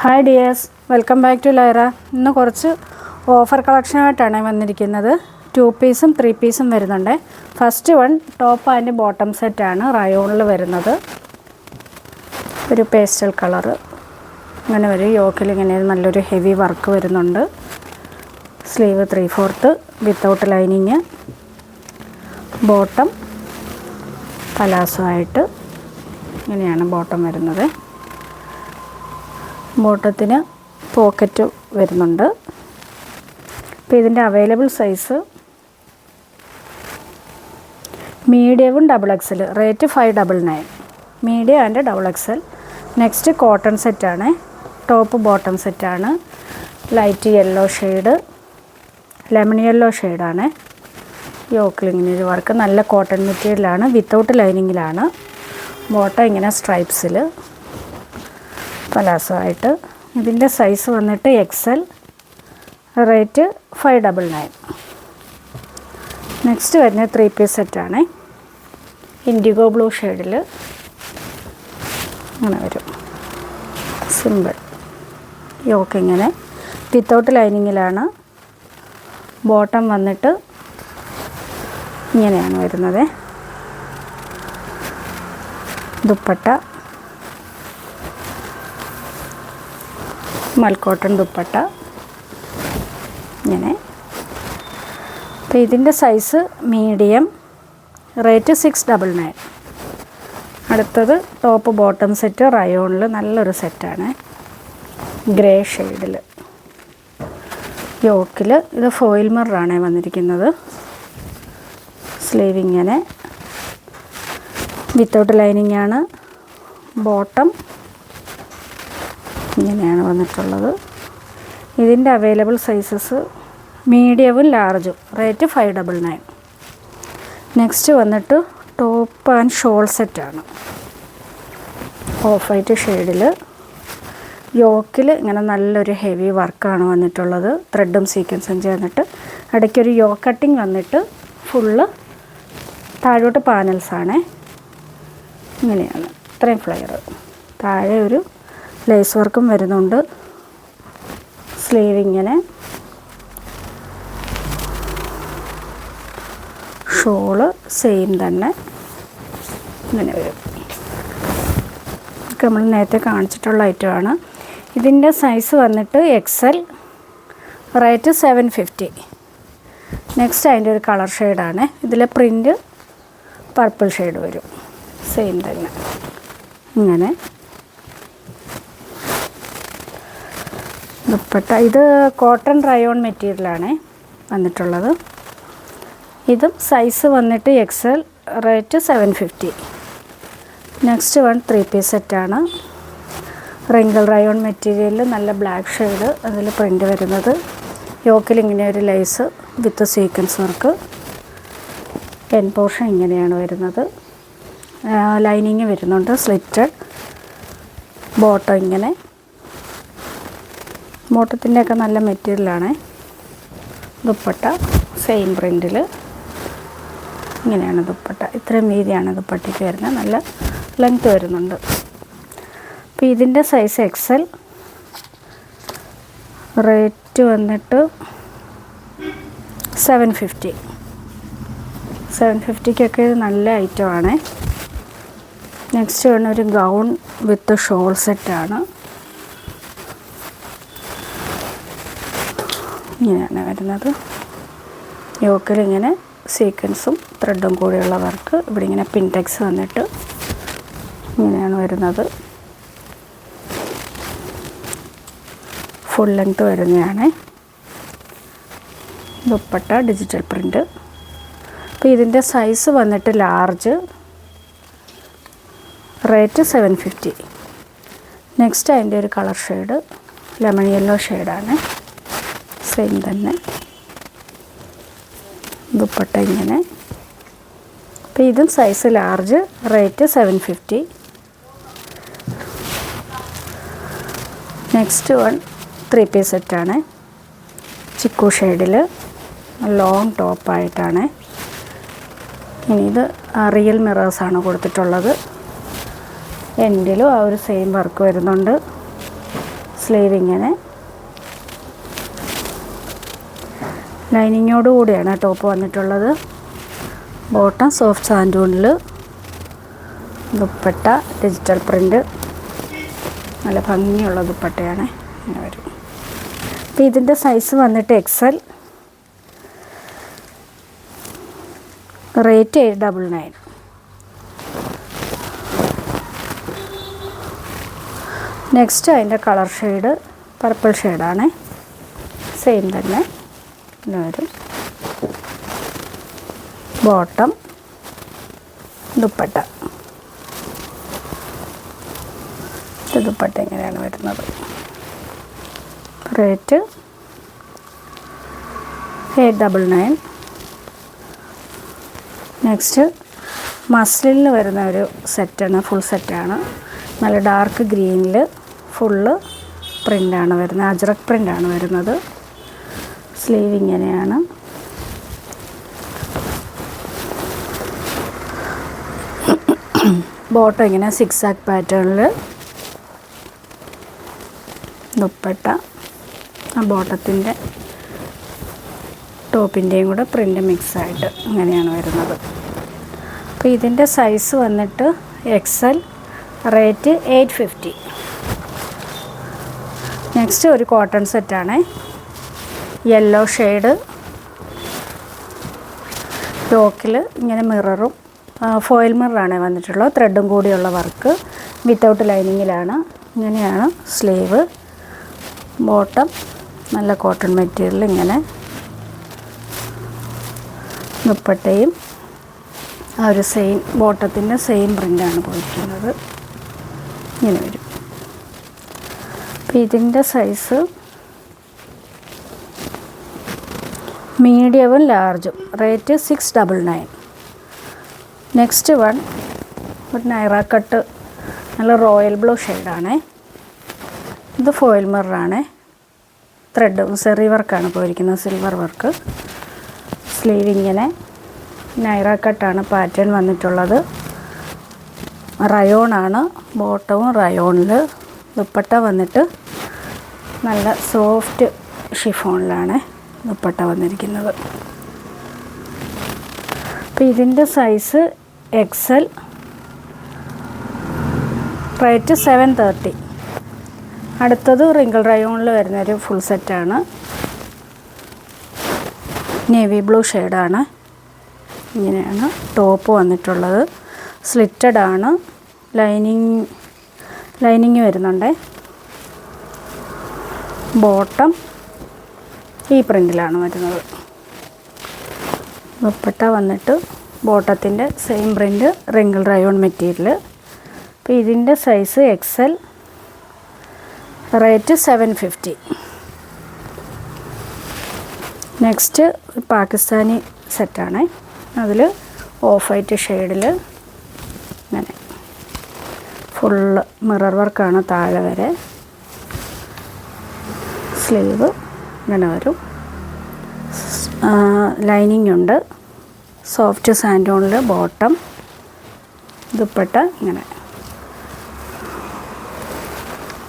Hi dears, welcome back to Laira. ഇന്ന് കുറച്ച് offer കളക്ഷനായിട്ടാണ് വന്നിരിക്കുന്നത്. 2 പീസും 3 പീസും വരുന്നുണ്ട്. First one top and bottom സെറ്റാണ് റയോണിൽ വരുന്നത്. ഒരു പേസ്റ്റൽ കളറ് ഇങ്ങനെ വരും. യോക്കിൽ ഇങ്ങനെ നല്ലൊരു ഹെവി വർക്ക് വരുന്നുണ്ട്. Sleeve 3/4 without lining. Bottom palazzo ആയിട്ട് ഇങ്ങനെയാണ് ബോട്ടം വരുന്നത്. ബോട്ടത്തിന് പോക്കറ്റ് വരുന്നുണ്ട്. അപ്പോൾ ഇതിൻ്റെ അവൈലബിൾ സൈസ് മീഡിയവും XXL, rate 599. Medium and XXL. Next cotton സെറ്റാണ്. ടോപ്പ് ബോട്ടം സെറ്റാണ്. Light yellow shade, lemon yellow ഷെയ്ഡാണ്. യോക്കിൽ ഇങ്ങനെ ഒരു വർക്ക്. നല്ല കോട്ടൺ മെറ്റീരിയലാണ്. വിത്തൗട്ട് ലൈനിങ്ങിലാണ്. ബോട്ടം ഇങ്ങനെ സ്ട്രൈപ്സിൽ പലാസോ ആയിട്ട്. ഇതിൻ്റെ സൈസ് വന്നിട്ട് XL, റേറ്റ് 599. നെക്സ്റ്റ് വരുന്ന 3 പീസ് സെറ്റാണ്. ഇൻഡിഗോ ബ്ലൂ ഷെയ്ഡിൽ അങ്ങനെ വരും. സിമ്പിൾ യോക്ക് ഇങ്ങനെ വിത്തൗട്ട് ലൈനിങ്ങിലാണ്. ബോട്ടം വന്നിട്ട് ഇങ്ങനെയാണ് വരുന്നത്. ദുപ്പട്ട മൽക്കോട്ടൺ ദുപ്പട്ട ഇങ്ങനെ. അപ്പോൾ ഇതിൻ്റെ സൈസ് മീഡിയം, റേറ്റ് 699. അടുത്തത് ടോപ്പ് ബോട്ടം സെറ്റ് റയോണിൽ നല്ലൊരു സെറ്റാണ്. ഗ്രേ ഷെയ്ഡിൽ യോക്കിൽ. ഇത് ഫോയിൽ മിററാണ് വന്നിരിക്കുന്നത്. സ്ലീവ് ഇങ്ങനെ വിത്തൗട്ട് ലൈനിങ് ആണ്. ബോട്ടം ഇങ്ങനെയാണ് വന്നിട്ടുള്ളത്. ഇതിൻ്റെ അവൈലബിൾ സൈസസ് മീഡിയവും ലാർജും, റേറ്റ് 599. നെക്സ്റ്റ് വന്നിട്ട് ടോപ്പ് ആൻഡ് ഷോൾ സെറ്റാണ്. ഓഫ് വൈറ്റ് ഷെയ്ഡിൽ യോക്കിൽ ഇങ്ങനെ നല്ലൊരു ഹെവി വർക്കാണ് വന്നിട്ടുള്ളത്. ത്രെഡും സീക്വൻസും ചേർന്നിട്ട് ഇടയ്ക്കൊരു യോക്ക് കട്ടിങ് വന്നിട്ട് ഫുള്ള് താഴോട്ട് പാനൽസാണ്. ഇങ്ങനെയാണ്. ഇത്രയും ഫ്ലെയർ. താഴെ ഒരു ലേസ് വർക്കും വരുന്നുണ്ട്. സ്ലീവ് ഇങ്ങനെ. ഷോള് സെയിം തന്നെ ഇങ്ങനെ വരും. ഇതൊക്കെ നമ്മൾ നേരത്തെ കാണിച്ചിട്ടുള്ള ഐറ്റമാണ്. ഇതിൻ്റെ സൈസ് വന്നിട്ട് XL, റേറ്റ് 750. നെക്സ്റ്റ് അതിൻ്റെ ഒരു കളർ ഷെയ്ഡാണ്. ഇതിലെ പ്രിൻ്റ് പർപ്പിൾ ഷെയ്ഡ് വരും. സെയിം തന്നെ ഇങ്ങനെ. ദുപ്പട്ട ഇത് കോട്ടൺ റയോൺ മെറ്റീരിയലാണ് വന്നിട്ടുള്ളത്. ഇതും സൈസ് വന്നിട്ട് XL, rate 750. Next one 3 piece സെറ്റാണ്. റിങ്കിൾ റയോൺ മെറ്റീരിയലിൽ നല്ല ബ്ലാക്ക് ഷെയ്ഡ്, അതിൽ പ്രിൻ്റ് വരുന്നത്. യോക്കിൽ ഇങ്ങനെ ഒരു ലേസ് വിത്ത് സീക്വൻസ് വർക്ക്. എൻ പോർഷൻ ഇങ്ങനെയാണ് വരുന്നത്. ലൈനിങ് വരുന്നുണ്ട്. സ്ലിറ്റഡ് ബോട്ടം ഇങ്ങനെ. ബോട്ടത്തിൻ്റെയൊക്കെ നല്ല മെറ്റീരിയലാണ്. ദുപ്പട്ട സെയിം പ്രിൻറ്റിൽ ഇങ്ങനെയാണ് ദുപ്പട്ട. ഇത്രയും വീതിയാണ് ദുപ്പട്ടയ്ക്ക് വരുന്നത്. നല്ല ലെങ്ത്ത് വരുന്നുണ്ട്. അപ്പോൾ ഇതിൻ്റെ സൈസ് XL, റേറ്റ് വന്നിട്ട് 750. 750-ക്കൊക്കെ ഇത് നല്ല ഐറ്റമാണ്. നെക്സ്റ്റ് വേണം ഒരു ഗൗൺ വിത്ത് ഷോൾ സെറ്റാണ്. ഇങ്ങനെയാണ് വരുന്നത്. യോക്കിൽ ഇങ്ങനെ സീക്വൻസും ത്രെഡും കൂടിയുള്ള വർക്ക്. ഇവിടെ ഇങ്ങനെ പിൻടെക്സ് വന്നിട്ട് ഇങ്ങനെയാണ് വരുന്നത്. ഫുൾ ലെങ്ത്ത് വരുന്നതാണ്. Dupatta digital print. അപ്പോൾ ഇതിൻ്റെ സൈസ് വന്നിട്ട് ലാർജ്, റേറ്റ് 750. നെക്സ്റ്റ് അതിൻ്റെ ഒരു കളർ ഷെയ്ഡ് ലെമൺ യെല്ലോ ഷെയ്ഡാണ്. സെയിം തന്നെ ദുപ്പട്ട ഇങ്ങനെ. അപ്പോൾ ഇതും size large, rate 750. Next one 3 piece സെറ്റാണ്. ചിക്കു ഷെയ്ഡിൽ ലോങ് ടോപ്പായിട്ടാണ്. ഇനി ഇത് റിയൽ മിറേഴ്സാണ് കൊടുത്തിട്ടുള്ളത്. എൻഡിലും ആ ഒരു സെയിം വർക്ക് വരുന്നുണ്ട്. സ്ലീവ് ഇങ്ങനെ ലൈനിങ്ങോട് കൂടിയാണ് ടോപ്പ് വന്നിട്ടുള്ളത്. ബോട്ടം സോഫ്റ്റ് സാൻഡൂണിൽ, ദുപ്പട്ട ഡിജിറ്റൽ പ്രിൻ്റ്, നല്ല ഭംഗിയുള്ള ദുപ്പട്ടയാണ്. ഇങ്ങനെ വരും. അപ്പോൾ ഇതിൻ്റെ സൈസ് വന്നിട്ട് XL, റേറ്റ് 899. നെക്സ്റ്റ് അതിൻ്റെ കളർ ഷെയ്ഡ് പർപ്പിൾ ഷെയ്ഡാണ്. സെയിം തന്നെ ഇങ്ങനെ വരും. ബോട്ടം, ദുപ്പട്ട, ദുപ്പട്ട ഇങ്ങനെയാണ് വരുന്നത്. റേറ്റ് 899. നെക്സ്റ്റ് മസ്ലിനിൽ വരുന്ന ഒരു സെറ്റാണ്, ഫുൾ സെറ്റാണ്. നല്ല ഡാർക്ക് ഗ്രീനിൽ ഫുള്ള് പ്രിൻ്റാണ് വരുന്നത്, അജ്രക് പ്രിൻ്റാണ് വരുന്നത്. സ്ലീവ് ഇങ്ങനെയാണ്. ബോട്ടം ഇങ്ങനെ സിക്സാക്ക് പാറ്റേണിൽ, ദുപ്പട്ട ആ ബോട്ടത്തിൻ്റെ ടോപ്പിൻ്റെയും കൂടെ പ്രിൻ്റ് മിക്സായിട്ട് അങ്ങനെയാണ് വരുന്നത്. അപ്പോൾ ഇതിൻ്റെ സൈസ് വന്നിട്ട് XL, റേറ്റ് 850. നെക്സ്റ്റ് ഒരു കോട്ടൺ സെറ്റാണ്. യെല്ലോ ഷെയ്ഡ്, യോക്കിൽ ഇങ്ങനെ മിററും ഫോയിൽ മിററാണ് വന്നിട്ടുള്ളത്. ത്രെഡും കൂടിയുള്ള വർക്ക്, വിത്തൗട്ട് ലൈനിങ്ങിലാണ്. ഇങ്ങനെയാണ് സ്ലീവ്. ബോട്ടം നല്ല കോട്ടൺ മെറ്റീരിയൽ, ഇങ്ങനെ ദുപ്പട്ടയും ആ ഒരു സെയിം ബോട്ടത്തിൻ്റെ സെയിം പ്രിൻ്റാണ് പോയിരിക്കുന്നത്. ഇങ്ങനെ വരും. അപ്പോൾ ഇതിൻ്റെ സൈസ് മീഡിയവും ലാർജും, റേറ്റ് 699. നെക്സ്റ്റ് വൺ ഒരു നൈറ കട്ട്, നല്ല റോയൽ ബ്ലൂ ഷെയ്ഡാണ്. ഇത് ഫോയിൽ മിററാണ്. ത്രെഡ് സെറി വർക്കാണ് പോയിരിക്കുന്നത്, സിൽവർ വർക്ക്. സ്ലീവ് ഇങ്ങനെ നൈറ കട്ടാണ് പാറ്റേൺ വന്നിട്ടുള്ളത്. റയോണാണ്, ബോട്ടവും റയോണിൽ. ദുപ്പട്ട വന്നിട്ട് നല്ല സോഫ്റ്റ് ഷിഫോണിലാണ് ദുപ്പട്ട വന്നിരിക്കുന്നത്. അപ്പോൾ ഇതിൻ്റെ സൈസ് XL, റേറ്റ് 730. അടുത്തത് റിങ്കിൾ റയോണിൽ വരുന്നൊരു ഫുൾ സെറ്റാണ്. നേവി ബ്ലൂ ഷെയ്ഡാണ്. ഇങ്ങനെയാണ് ടോപ്പ് വന്നിട്ടുള്ളത്. സ്ലിറ്റഡ് ആണ്. ലൈനിങ് വരുന്നുണ്ട്. ബോട്ടം ഈ പ്രിൻ്റിലാണ് വരുന്നത്. ദുപ്പട്ട വന്നിട്ട് ബോട്ടത്തിൻ്റെ same print, wrinkle rayon material. അപ്പോൾ ഇതിൻ്റെ size XL, rate 750. Next Pakistani സെറ്റാണ്. അതിൽ ഓഫ് വൈറ്റ് ഷെയ്ഡിൽ ഇങ്ങനെ ഫുള്ള് മിറർ വർക്കാണ് താഴെ വരെ. സ്ലീവ് ഇങ്ങനെ വരും. ലൈനിങ് ഉണ്ട്. സോഫ്റ്റ് സാൻഡോണിൽ ബോട്ടം, ദുപ്പട്ട ഇങ്ങനെ.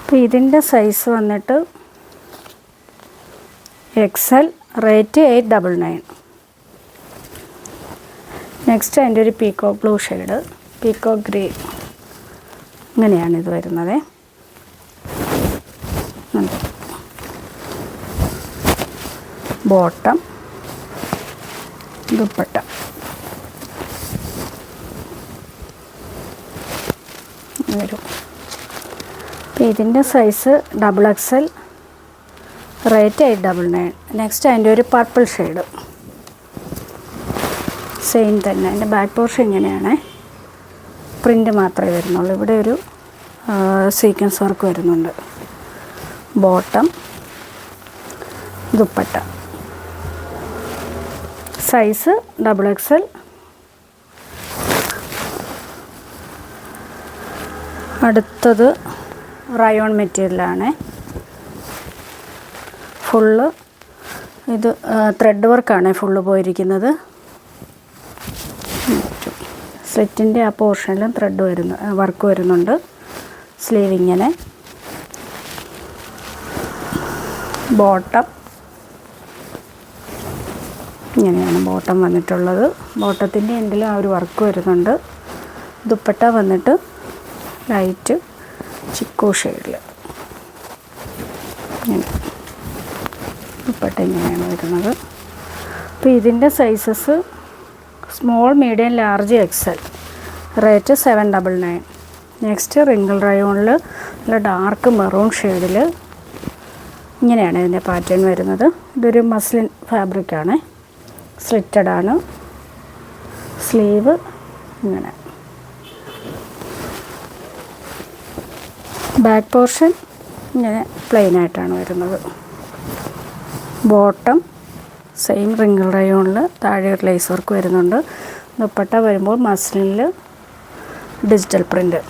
അപ്പോൾ ഇതിൻ്റെ സൈസ് വന്നിട്ട് XL, റേറ്റ് 899. നെക്സ്റ്റ് അതിൻ്റെ ഒരു peacock blue shade, peacock green, ഇങ്ങനെയാണ് ഇത് വരുന്നത്. ബോട്ടം, ദുപ്പട്ട. വരും. അപ്പോൾ ഇതിൻ്റെ സൈസ് XXL, റേറ്റ് 899. നെക്സ്റ്റ് അതിൻ്റെ ഒരു പർപ്പിൾ ഷെയ്ഡ്, സെയിം തന്നെ. അതിൻ്റെ ബാക്ക് പോർഷൻ ഇങ്ങനെയാണ്. പ്രിൻ്റ് മാത്രമേ വരുന്നുള്ളൂ. ഇവിടെ ഒരു സീക്വൻസ് വർക്ക് വരുന്നുണ്ട്. ബോട്ടം, ദുപ്പട്ട. Size XXL. അടുത്തത് റയോൺ മെറ്റീരിയലാണ്. ഫുള്ള് ഇത് ത്രെഡ് വർക്കാണ് ഫുള്ള് പോയിരിക്കുന്നത്. സ്ലിറ്റിൻ്റെ ആ പോർഷനിലും ത്രെഡ് വർക്ക് വരുന്നുണ്ട്. സ്ലീവ് ഇങ്ങനെ ബോട്ടം ഇങ്ങനെയാണ് ബോട്ടം വന്നിട്ടുള്ളത്. ബോട്ടത്തിൻ്റെ എൻഡിലും ആ ഒരു വർക്ക് വരുന്നുണ്ട്. ദുപ്പട്ട വന്നിട്ട് ലൈറ്റ് ചിക്കു ഷെയ്ഡിൽ ഇങ്ങനെ ദുപ്പട്ട ഇങ്ങനെയാണ് വരുന്നത്. അപ്പോൾ ഇതിൻ്റെ sizes small, medium, large, XL. Rate 799. Next wrinkle റയോണിൽ നല്ല ഡാർക്ക് മെറൂൺ ഷെയ്ഡിൽ ഇങ്ങനെയാണ് ഇതിൻ്റെ പാറ്റേൺ വരുന്നത്. ഇതൊരു മസ്ലിൻ ഫാബ്രിക്കാണ്, സ്ലിറ്റഡ് ആണ്. സ്ലീവ് ഇങ്ങനെ, ബാക്ക് പോർഷൻ ഇങ്ങനെ പ്ലെയിൻ ആയിട്ടാണ് വരുന്നത്. ബോട്ടം സെയിം റിങ്കിൾ റയോണിൽ താഴെ ഒരു ലേസ് വർക്ക് വരുന്നുണ്ട്. ദുപ്പട്ട വരുമ്പോൾ മസ്ലിനിൽ ഡിജിറ്റൽ പ്രിൻ്റ്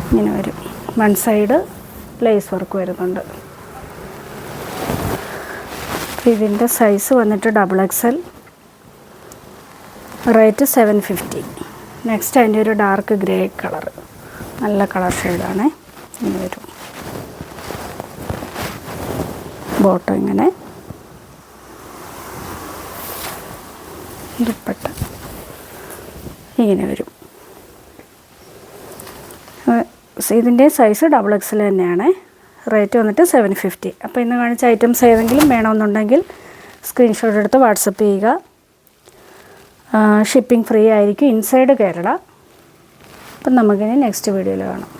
ഇങ്ങനെ വരും. വൺ സൈഡ് ലേസ് വർക്ക് വരുന്നുണ്ട്. ഇതിൻ്റെ സൈസ് വന്നിട്ട് XXL. റേറ്റ് 750. നെക്സ്റ്റ് അതിൻ്റെ ഒരു ഡാർക്ക് ഗ്രേ കളർ, നല്ല കളർ ഷെയ്ഡാണ്. ഇങ്ങനെ വരും. ബോട്ടം ഇങ്ങനെ, ദുപ്പട്ട ഇങ്ങനെ വരും. ഇതിൻ്റെ സൈസ് XXL തന്നെയാണ്. റേറ്റ് വന്നിട്ട് 750. അപ്പോൾ ഇന്ന് കാണിച്ച ഐറ്റംസ് ഏതെങ്കിലും വേണമെന്നുണ്ടെങ്കിൽ സ്ക്രീൻഷോട്ട് എടുത്ത് വാട്സപ്പ് ചെയ്യുക. ഷിപ്പിംഗ് ഫ്രീ ആയിരിക്കും ഇൻസൈഡ് കേരള. അപ്പം നമുക്കിനി നെക്സ്റ്റ് വീഡിയോയിൽ കാണാം.